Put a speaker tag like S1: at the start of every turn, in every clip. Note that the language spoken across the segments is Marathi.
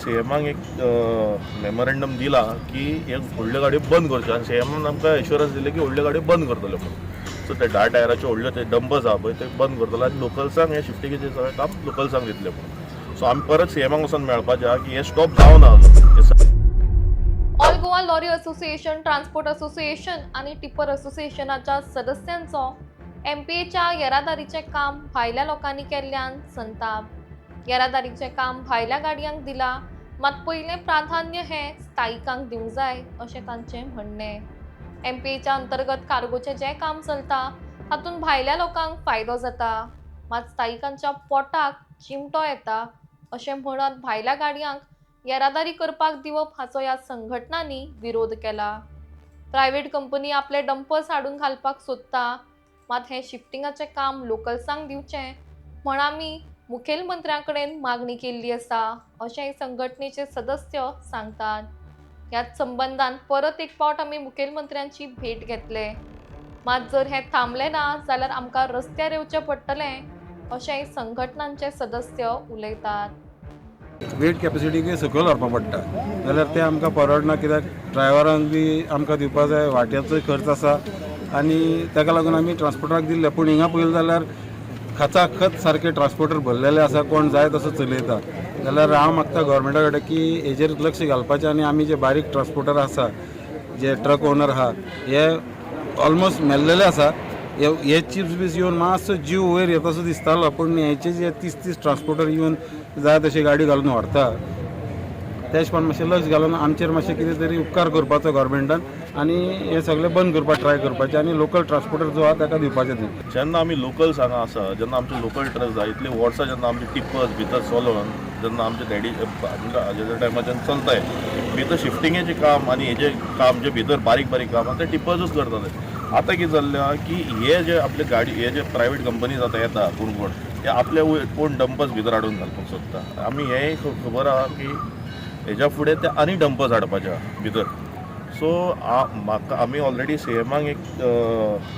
S1: सीएमाक एक मेमोरेंडम दिला की एक व्हडल्यो गाडयो बंद करच्यो आनी सीएमान आमकां एश्युरन्स दिले की व्हडल्यो गाडयो बंद करतले म्हणून. सो ते 10 टायराचे व्हडल्यो ते डंपर्स आहा पळय ते बंद करतले आनी लोकल्सांक हे शिफ्टिंगेचें सगळें काम लोकल्सांक दितले म्हणून. सो आमी परत सीएमाक वचून मेळपाचें आहा की हे स्टॉप जावना अजून.
S2: All Goa lorry association, transport association आणि टिप्पर असोसिएशनाच्या सदस्यांचो एमपीएच्या येरादारीचे काम भायल्या लोकांनी केल्ल्यान संताप. येरादारीचे काम भायल्या गाडयांक दिला, मात पयले प्राधान्य हे स्थायिकांक दिवंक जाय अशें तांचें म्हणणें. एमपीएच्या अंतर्गत कार्गोचें जें काम चलता हातूंत भायल्या लोकांक फायदो जाता, मात स्थायिकांच्या पोटाक चिमटो येता अशें म्हणत भायल्या गाडयांक येरादारी करपाक दिवप हाचो ह्या संघटनांनी विरोध केला. प्रायव्हेट कंपनी आपले डंपर्स हाडून घालपाक सोदता, मात हे शिफ्टिंगाचें काम लोकल्सांक दिवचें म्हण आमी मुखेलमंत्र्यां कडेन मागणी केल्ली आसा अशें संघटनेचे सदस्य सांगतात. ह्याच संबंधान परत एक फावट आमी मुखेलमंत्र्यांची भेट घेतले, मात जर हे थांबले ना जाल्यार आमकां रस्त्यार येवचें पडटलें अशें संघटनांचे सदस्य उलयतात.
S3: वेट कॅपेसिटीक सकयल व्हरपाक पडटा जाल्यार तें आमकां परवडना, कित्याक ड्रायव्हरांक बी आमकां दिवपा जाय, वाट्याचोय खर्च आसा आनी ताका लागून आमी ट्रान्सपोर्टराक दिल्ले. पूण हिंगा पळयलें जाल्यार खचाखच सारके ट्रान्सपोर्टर भरलेले आसा, कोण जाय तसो चलयता. जाल्यार हांव मागता गव्हर्मेंटा कडेन की हेजेर लक्ष घालपाचें आनी आमी जे बारीक ट्रान्सपोर्टर आसा, जे ट्रक ओनर आहा, हे ऑलमोस्ट मेल्लेले आसा. हे चिप्स बीस येवन मातसो जीव वयर येतासो दिसतालो, पूण हेचे जे 30 ट्रान्सपोर्टर येवन जाय तशी गाडी घालून व्हरता, तेच पण मातशें लक्ष घालून आमचेर मातशें कितें तरी उपकार करपाचो गव्हर्मेंटान आनी हे सगळें बंद करपाक ट्राय करपाचें आनी लोकल ट्रान्सपोर्टर जो आहा ताका दिवपाचें न्ही.
S1: जेन्ना आमी लोकल हांगा आसा, जेन्ना आमचे लोकल ट्रक जाय इतले वर्सां जेन्ना आमचे टिप्पर्स भितर चलोवन जेन्ना आमचे डॅडी हाजे टायमाच्यान चलताय भितर शिफ्टिंगेचें काम आनी हेजें काम जे भितर बारीक बारीक काम ते टिप्पर्सूच करताले. आतां कितें जाल्लें की हे जे आपले गाडी हे जे प्रायवेट कंपनीज आतां येता कोण कोण ते आपले कोण डंपर्स भितर हाडून घालपाक सोदता. आमी हेंय खबर आहा की हेज्या फुडें ते आनी डंपर्स हाडपाचे आहा भितर. सो म्हाका आमी ऑलरेडी सीएमाक एक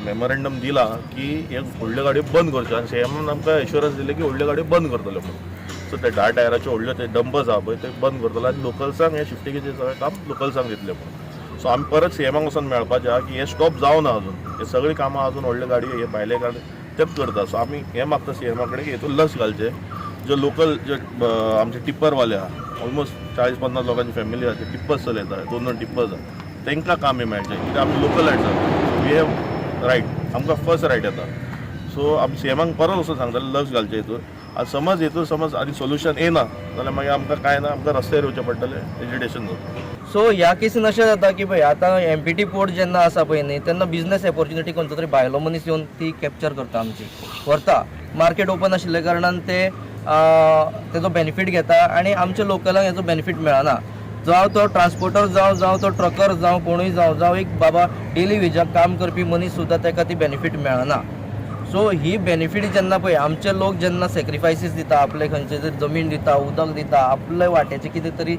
S1: मेमोरेंडम दिला की एक व्हडल्यो गाडयो बंद करच्यो आनी सीएमान आमकां एश्युरन्स दिले की व्हडल्यो गाडयो बंद करतले म्हणून. सो ते 10 टायराचे व्हडल्यो ते डंपर्स आहा पळय ते बंद करतले आनी लोकल्सांक हे शिफ्टिंगेचें सगळें काम लोकल्सांक दितले म्हणून. सो आमी परत सीएमाक वचून मेळपाचें आहा की हे स्टॉप जावना अजून. हे सगळीं कामां अजून व्हडल्यो गाडयो हे भायले गाडी तेच करता. सो आमी हें मागता सीएमा कडेन की हेतून लक्ष घालचें. जे लोकल जे आमचे टिप्परवाले आहा, ऑलमोस्ट 40-50 लोकांची फॅमिली आहा, ते टिप्पर्स चलयता, 2 टिप्पर्स आहा, तांकां कामी मेळचें कित्याक आमी लोकल हाडटा, वी हॅव रायट, आमकां फर्स्ट रायट येता. सो आमी सीएमाक परत वचून सांगताले लक्ष घालचें हेतून. आनी समज हेतून समज आनी सोल्युशन येना जाल्यार मागीर आमकां कांय ना, आमकां रस्त्यार येवचें पडटलें, एजिटेशन जाता.
S4: सो ह्या केसीन अशें जाता की पळय आतां एमपीटी पोर्ट जेन्ना आसा पळय न्ही तेन्ना बिजनेस ऑपॉर्च्युनिटी खंयचो तरी भायलो मनीस येवन ती कॅप्चर करता, आमची व्हरता. मार्केट ओपन आशिल्ल्या कारणान ते तेजो बेनिफीट घेता आनी आमच्या लोकलांक हेजो बेनिफीट मेळना. जावं तो ट्रान्सपोर्टर जावं तो ट्रकर जावं कोणूय जावं एक बाबा डेली वेजाक काम करपी मनीस सुद्दां ताका ती बेनिफीट मेळना. सो ही बेनिफीट जेन्ना पळय आमचे लोक जेन्ना सॅक्रिफायसीस दिता, आपले खंयचे तरी जमीन दिता, उदक दिता, आपले वाट्याचे कितें तरी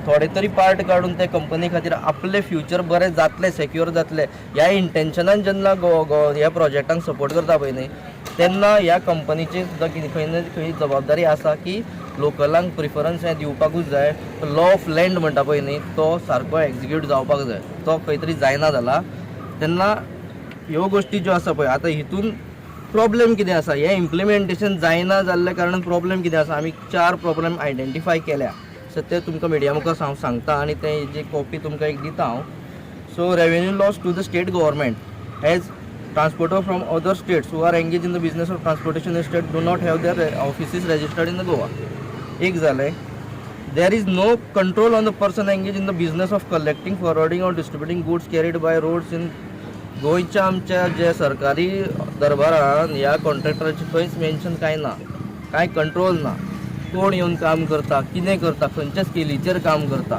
S4: थोडे तरी पार्ट काडून ते कंपनी खातीर आपले फ्युचर बरें जातलें, सेक्युअर जातलें ह्या इंटेन्शनान जेन्ना ह्या प्रोजेक्टांक सपोर्ट करता पळय न्ही तेन्ना ह्या कंपनीची सुद्दां खंय ना खंय जबाबदारी आसा की लोकलांक प्रिफरन्स हें दिवपाकूच जाय. लॉ ऑफ लँड म्हणटा पळय न्ही तो सारको एक्झिक्यूट जावपाक जाय. तो खंय तरी जायना जाला तेन्ना ह्यो गोश्टी ज्यो आसा पळय आतां हितून प्रॉब्लेम कितें आसा, हें इम्प्लिमेंटेशन जायना जाल्ल्या कारणान प्रॉब्लेम कितें आसा, आमी 4 प्रॉब्लेम आयडेंटिफाय केल्या. सो ते तुमकां मिडिया मुखार सांगता आनी तेजी कॉपी तुमकां एक दिता हांव. So revenue loss to the state government as transporter from other states who are engage in the business of transportation in state do not have their offices registered in the Goa. एक जालें. There is no control on the person engage in the business of collecting, forwarding or distributing goods carried by roads in गोंयच्या आमच्या जे सरकारी दरबारान ह्या कॉन्ट्रॅक्टराची खंयच मेन्शन कांय ना, कांय कंट्रोल ना. कोण येवन काम करता, कितें करता, खंयच्या स्केलीचेर काम करता,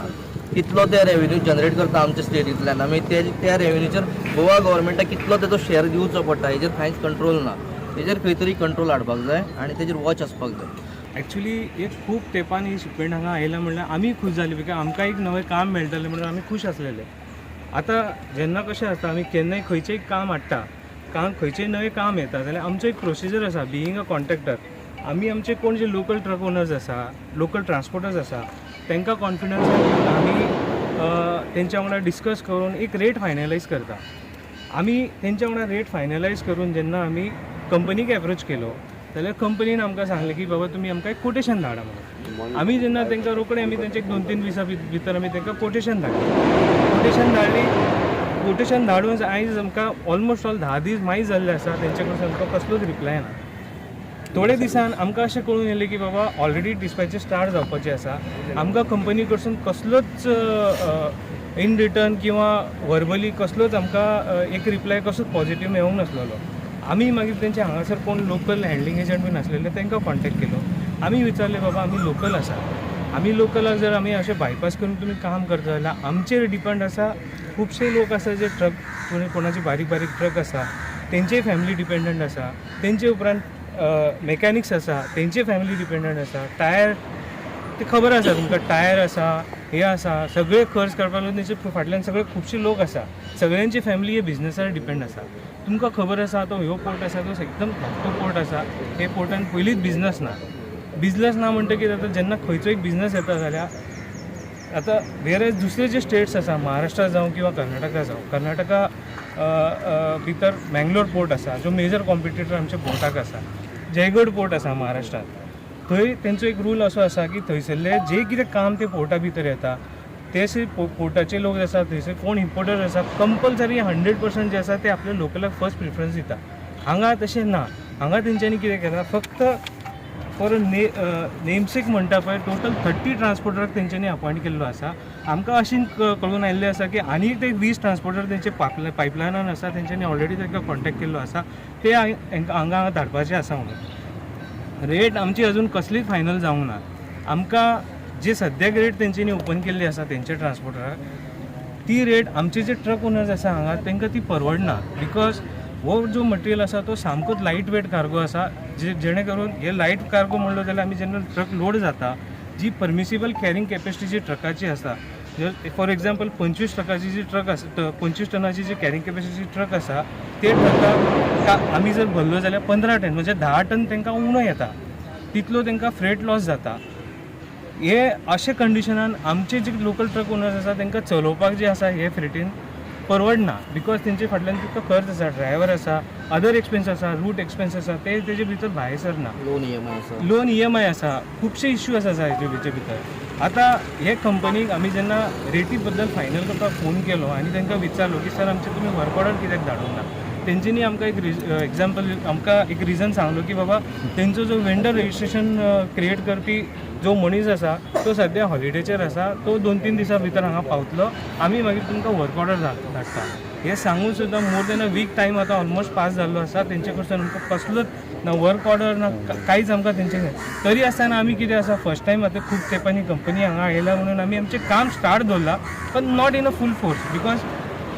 S4: कितलो ते रेवेन्यू जनरेट करता आमच्या स्टेटींतल्यान, आमी त्या रेवेन्यूचेर गोवा गव्हर्मेंटाक कितलो तेजो शेअर दिवचो पडटा हेजेर कांयच कंट्रोल ना. हेजेर खंय तरी कंट्रोल हाडपाक जाय आनी तेजेर वॉच आसपाक जाय.
S5: एक्चुअली एक खूब तेंपान ही शिपमेंट हांगा आयला म्हणल्यार आमी खूश जाली, बिकॉज आमकां एक नवें काम मेळटलें म्हणून आमी खूश आसलेले. आतां जेन्ना कशें आसता आमी केन्नाय खंयचेंय काम हाडटा, खंयचेंय नवें काम येता जाल्यार आमचो एक प्रोसिजर आसा. बिईंग अ कॉन्ट्रॅक्टर आमी आमचे कोण जे लोकल ट्रक ओनर्स आसा, लोकल ट्रान्सपोर्टर्स आसा तांकां कॉन्फिडन्स आमी तेंच्या वांगडा डिस्कस करून एक रेट फायनलायज करता. आमी तेंच्या वांगडा रेट फायनलायज करून जेन्ना आमी कंपनीक एप्रोच केलो जाल्यार कंपनीन आमकां सांगलें की बाबा तुमी आमकां एक कोटेशन धाडा म्हणून. आमी जेन्ना तांकां रोखडें आमी तेंचे 2-3 दिसां भितर आमी तांकां कोटेशन धाडली. कोटेशन धाडून आयज आमकां ऑलमोस्ट ऑल 10 दीस मायज जाल्ले आसा, तेंचे कडसून आमकां कसलोच रिप्लाय ना. थोडे दिसान आमकां अशें कळून येयलें की बाबा ऑलरेडी डिस्पॅचीस स्टार्ट जावपाचें आसा, आमकां कंपनी कडसून कसलोच इन रिटर्न किंवा वर्बली कसलोच आमकां एक रिप्लाय कसोच पॉझिटिव्ह मेळूंक नासलेलो. आमी मागीर तेंचे हांगासर कोण लोकल हँडलिंग एजंट बीन आसलेले तांकां कॉन्टॅक्ट केलो. आमी विचारलें बाबा आमी लोकल आसा, आमी लोकलाक जर आमी अशें बायपास करून तुमी काम करता जाल्यार आमचेर डिपेंड आसा. खुबशे लोक आसा जे ट्रक कोणाची बारीक बारीक ट्रक आसा तेंचेय फॅमिली डिपेंडंट आसा, तेंचे उपरांत मॅकॅनिक्स आसा तेंचे फॅमिली डिपेंडंट आसा. टायर ते खबर आसा तुमकां, टायर आसा हे आसा सगळे खर्च करपाक लागून तेंचे फाटल्यान सगळे खुबशे लोक आसा, सगळ्यांची फॅमिली हे बिझनसार डिपेंड आसा. तुमकां खबर आसा तो ह्यो पोर्ट आसा तो एकदम धाकटो पोर्ट आसा. हे पोर्टान पयलींच बिझनस ना म्हणटकीर आतां जेन्ना खंयचो एक बिझनस येता जाल्यार आतां वेरे दुसरे जे स्टेट्स आसा महाराष्ट्रा जावं किंवा कर्नाटका जावं, कर्नाटका भितर मँगलोर पोर्ट आसा जो मेजर कॉम्पिटिटर आमच्या पोर्टाक आसा. जयगड पोर्ट आसा महाराष्ट्रांत, थंय तेंचो एक रूल असो आसा की थंयसरले जे कितें काम ते पोर्टा भितर येता ते पोर्टाचे लोक जे आसा थंयसर कोण इम्पोर्टर आसा कंपल्सरी 100% जे आसा ते आपल्या लोकलाक फर्स्ट प्रिफरन्स दिता. हांगा तशें ना. हांगा तेंच्यांनी कितें केलां फक्त फॉर नेमसेक म्हणटा पळय टोटल 30 ट्रान्सपोर्टराक तेंच्यांनी अपॉयंट केल्लो आसा. आमकां अशें कळून आयिल्लें आसा की आनी ते 20 ट्रान्सपोर्टर तेंचे पायपलायनान आसा, तेंच्यांनी ऑलरेडी तांकां कॉन्टॅक्ट केल्लो आसा, ते हांगा धाडपाचे आसा म्हणून. रेट आमची अजून कसलीच फायनल जावंक ना. आमकां जे सद्याक रेट तेंच्यांनी ओपन केल्ली आसा तेंचे ट्रान्सपोर्टराक ती रेट आमचे जे ट्रक ओनर्स आसा हांगा तांकां ती परवडना. बिकॉज हो जो मटेरियल आसा तो सामकोच लायट वेट कार्गो आसा, जेणे करून हे लायट कार्गो म्हणलो जाल्यार आमी जेन्ना ट्रक लोड जाता जी परमिसिबल कॅरींग कॅपॅसिटी जी ट्रकाची आसा, फॉर एक्झाम्पल 25 ट्रकाची जी ट्रक आसा 25 टनाची जी कॅरींग कॅपॅसिटी ट्रक आसा ते ट्रकाक आमी जर भरलो जाल्यार 15 टन म्हणजे 10 टन तांकां उणो येता, तितलो तांकां फ्रेट लॉस जाता. हे अशे कंडिशनान आमचे जे लोकल ट्रक ओनर्स आसा तांकां चलोवपाक जे आसा हे फ्रेटीन परवडना. बिकॉज तेंचे फाटल्यान तितलो खर्च आसा, ड्रायव्हर आसा, अदर एक्सपेन्स आसा, रूट एक्सपेन्स आसा, ते तेजे भितर भायर सरना. लोन EMI आसा, खुबशे इश्यू आसा हेजे भितर. आतां हे कंपनीक आमी जेन्ना रेटी बद्दल फायनल करपाक फोन केलो आनी तांकां विचारलो की सर आमचे तुमी वर्क ऑर्डर कित्याक धाडूंक ना. तेंच्यांनी आमकां एक एग्जाम्पल आमकां एक रिजन सांगलो की बाबा तेंचो जो वेंडर रजिस्ट्रेशन क्रिएट करपी जो मनीस आसा तो सद्या हॉलिडेचेर आसा, तो 2-3 दिसां भितर हांगा पावतलो, आमी मागीर तुमकां वर्क ऑर्डर धाडटा. हे सांगून सुद्दां more than a week time आतां ऑलमोस्ट पास जाल्लो आसा. तेंचे कडसून आमकां कसलोच ना वर्क ऑर्डर ना कांयच आमकां तेंचे तरी आसतना आमी कितें आसा फर्स्ट टायम आतां खूब तेंपांनी कंपनी हांगा येयला म्हणून आमी आमचें काम स्टार्ट दवरलां, पण not in a full force. Because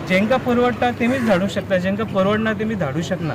S5: जेंकां परवडटा तेमीच धाडूंक शकता, जेंकां परवडना तेमी धाडूंक शकना.